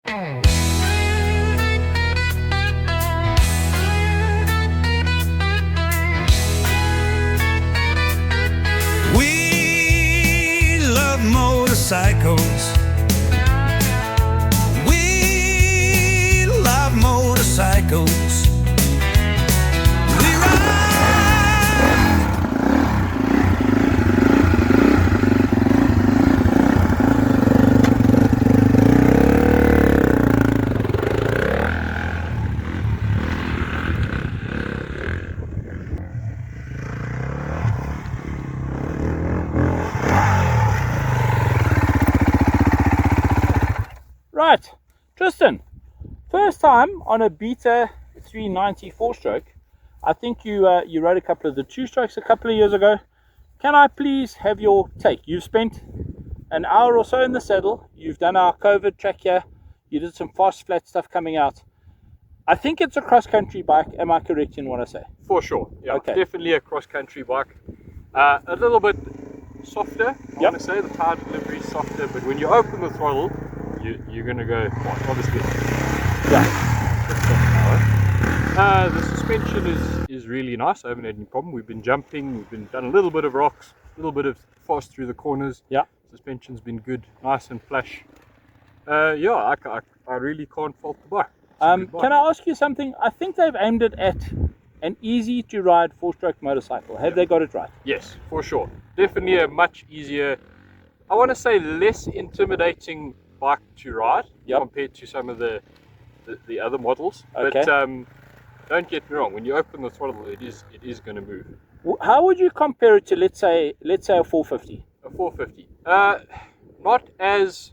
We love motorcycles. We love motorcycles. We ride. Right, Tristan, first time on a Beta 390 4-stroke. I think you rode a couple of the 2-strokes a couple of years ago. Can I please have your take? You've spent an hour or so in the saddle. You've done our COVID track here. You did some fast flat stuff coming out. I think it's a cross-country bike. Am I correct in what I say? For sure, yeah, Okay. definitely a cross-country bike. A little bit softer, I want to say. The power delivery is softer, but when you open the throttle, you're going to go, well, obviously, the suspension is really nice. I haven't had any problem. We've been jumping, we've been done a little bit of rocks, a little bit of fast through the corners. Yeah. Suspension's been good, nice and flash. Yeah, I really can't fault the bike. It's a good bike. Can I ask you something? I think they've aimed it at an easy to ride 4-stroke motorcycle. Have they got it right? Yes, for sure. Definitely a much easier, I want to say less intimidating bike to ride compared to some of the other models. Okay. But don't get me wrong, when you open the throttle, it is going to move. How would you compare it to, let's say a 450? A 450, not as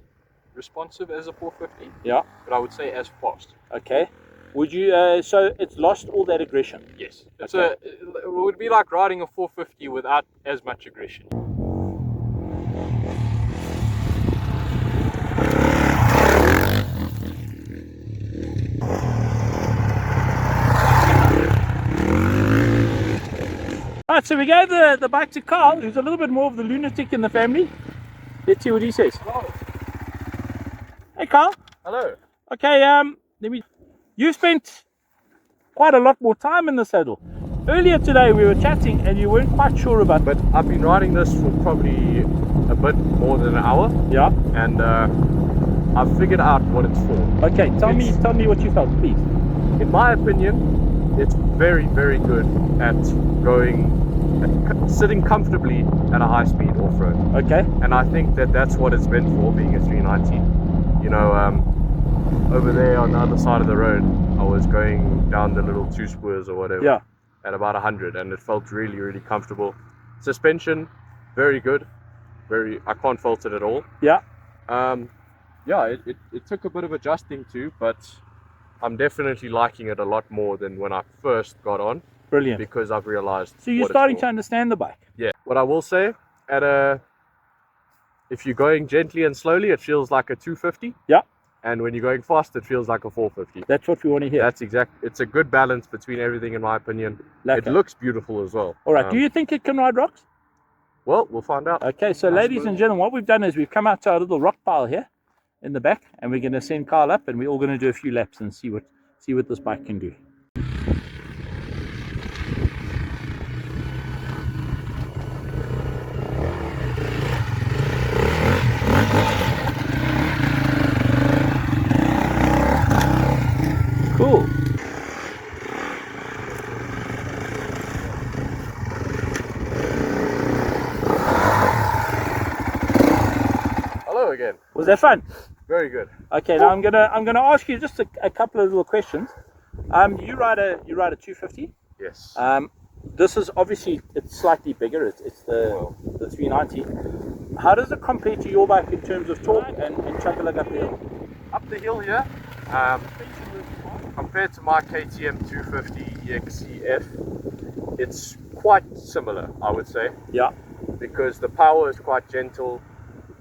responsive as a 450. Yeah. But I would say as fast. Okay. Would you? So it's lost all that aggression. Yes. Okay. It would be like riding a 450 without as much aggression. Right, so we gave the bike to Carl, who's a little bit more of the lunatic in the family. Let's see what he says. Hey Carl. Hello. Okay, you spent quite a lot more time in the saddle. Earlier today we were chatting and you weren't quite sure about. But I've been riding this for probably a bit more than an hour. Yeah. And I've figured out what it's for. Okay, tell me what you felt, please. In my opinion, it's very, very good at sitting comfortably at a high speed off-road. Okay. And I think that's what it's meant for, being a 390. You know, over there on the other side of the road, I was going down the little 2 spurs or whatever. Yeah. At about 100, and it felt really, really comfortable. Suspension, very good. I can't fault it at all. Yeah. Yeah, it took a bit of adjusting to, but I'm definitely liking it a lot more than when I first got on. Brilliant. Because I've realized. So you're starting to understand the bike. Yeah. What I will say, if you're going gently and slowly, it feels like a 250. Yeah. And when you're going fast, it feels like a 450. That's what we want to hear. It's a good balance between everything, in my opinion. Lekker. It looks beautiful as well. All right. Do you think it can ride rocks? Well, we'll find out. Okay. So, ladies and gentlemen, what we've done is we've come out to our little rock pile here in the back, and we're going to send Carl up, and we're all going to do a few laps and see what this bike can do. Cool. Hello again. Was that fun? Very good. Okay, now I'm gonna ask you just a couple of little questions. You ride a 250. Yes. This is obviously it's slightly bigger. It's the 390. How does it compare to your bike in terms of torque and chugging up the hill? Up the hill here, compared to my KTM 250 EXCF, it's quite similar, I would say. Yeah. Because the power is quite gentle,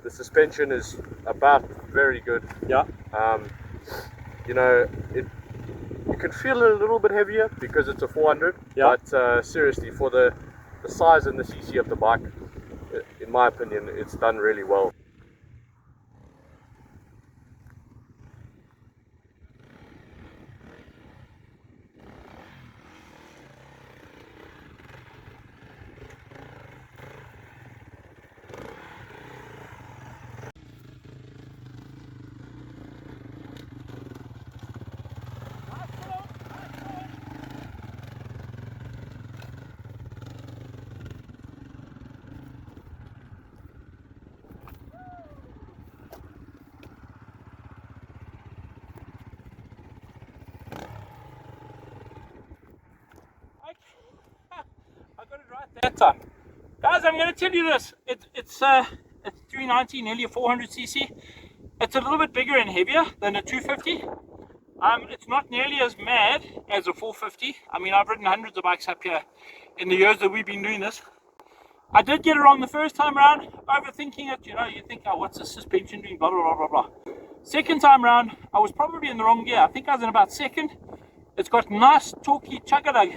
the suspension is about very good. Yeah. You know, you can feel it a little bit heavier because it's a 400. Yeah. But seriously, for the size and the cc of the bike, in my opinion, it's done really well. that time. Guys, I'm going to tell you this. It's 390, nearly a 400cc. It's a little bit bigger and heavier than a 250. It's not nearly as mad as a 450. I mean, I've ridden hundreds of bikes up here in the years that we've been doing this. I did get it wrong the first time around, overthinking it. You know, you think, oh, what's the suspension doing, blah, blah, blah, blah, blah. Second time round, I was probably in the wrong gear. I think I was in about second. It's got nice, torquey chug-a-dug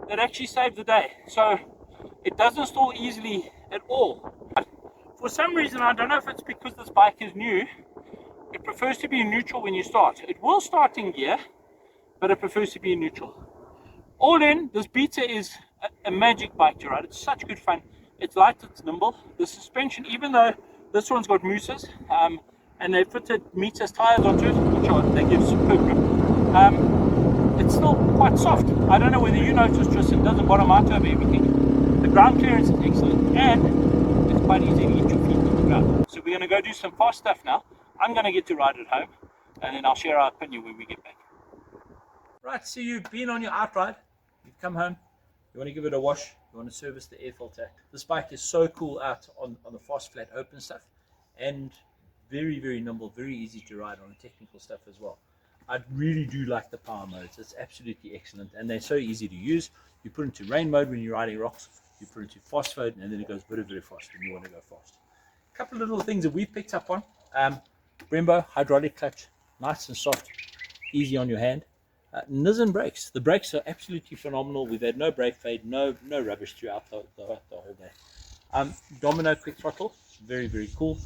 that actually saved the day. So it doesn't stall easily at all. But for some reason, I don't know if it's because this bike is new, it prefers to be in neutral when you start. It will start in gear, but it prefers to be in neutral. All in, this Beta is a magic bike to ride. It's such good fun. It's light, it's nimble. The suspension, even though this one's got mousses, and they fitted Metas tires onto it, which they give superb grip, it's still quite soft. I don't know whether you noticed, Tristan, it doesn't bottom out over everything. The ground clearance is excellent, and it's quite easy to get your feet on the ground. So we're going to go do some fast stuff now. I'm going to get to ride it home, and then I'll share our opinion when we get back. Right, so you've been on your outride, you've come home, you want to give it a wash, you want to service the air filter. This bike is so cool out on the fast, flat, open stuff, and very, very nimble, very easy to ride on the technical stuff as well. I really do like the power modes. It's absolutely excellent, and they're so easy to use. You put into rain mode when you're riding rocks, you put into fast mode, and then it goes very, very fast when you want to go fast. A couple of little things that we've picked up on. Brembo hydraulic clutch, nice and soft, easy on your hand. Nissan brakes. The brakes are absolutely phenomenal. We've had no brake fade, no rubbish throughout the whole day. Domino quick throttle, very, very cool.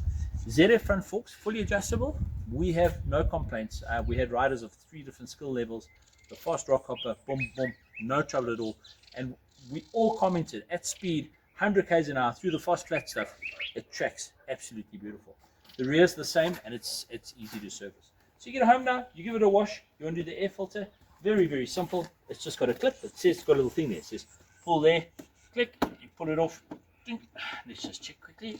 ZF front forks, fully adjustable. We have no complaints. We had riders of 3 different skill levels. The fast rock hopper, boom, boom, no trouble at all. And we all commented at speed, 100 k's an hour through the fast flat stuff. It tracks absolutely beautiful. The rear's the same, and it's easy to service. So you get home now, you give it a wash, you want to do the air filter. Very, very simple. It's just got a clip. It says, it's got a little thing there. It says pull there, click, you pull it off. Let's just check quickly.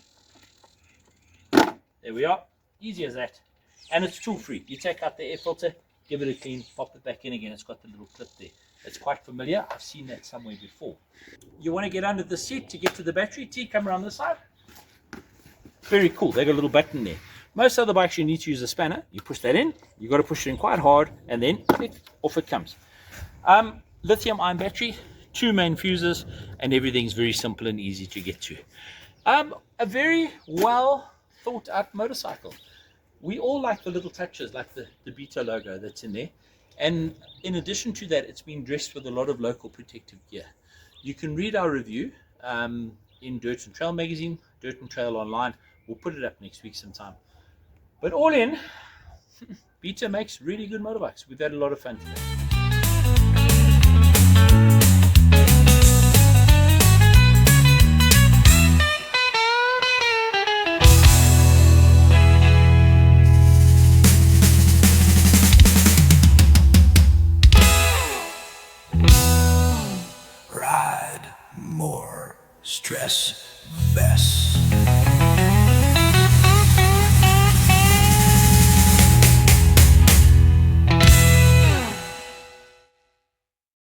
There we are. Easy as that. And it's tool free. You take out the air filter, give it a clean, pop it back in again. It's got the little clip there. It's quite familiar. I've seen that somewhere before. You want to get under the seat to get to the battery. T, come around the side. Very cool. They got a little button there. Most other bikes you need to use a spanner. You push that in. You got to push it in quite hard, and then click, off it comes. Lithium-ion battery, 2 main fuses, and everything's very simple and easy to get to. A very well thought out motorcycle. We all like the little touches, like the Beta logo that's in there. And in addition to that, it's been dressed with a lot of local protective gear. You can read our review in Dirt and Trail magazine, Dirt and Trail online. We'll put it up next week sometime. But all in, Beta makes really good motorbikes. We've had a lot of fun today. Ride more, stress less.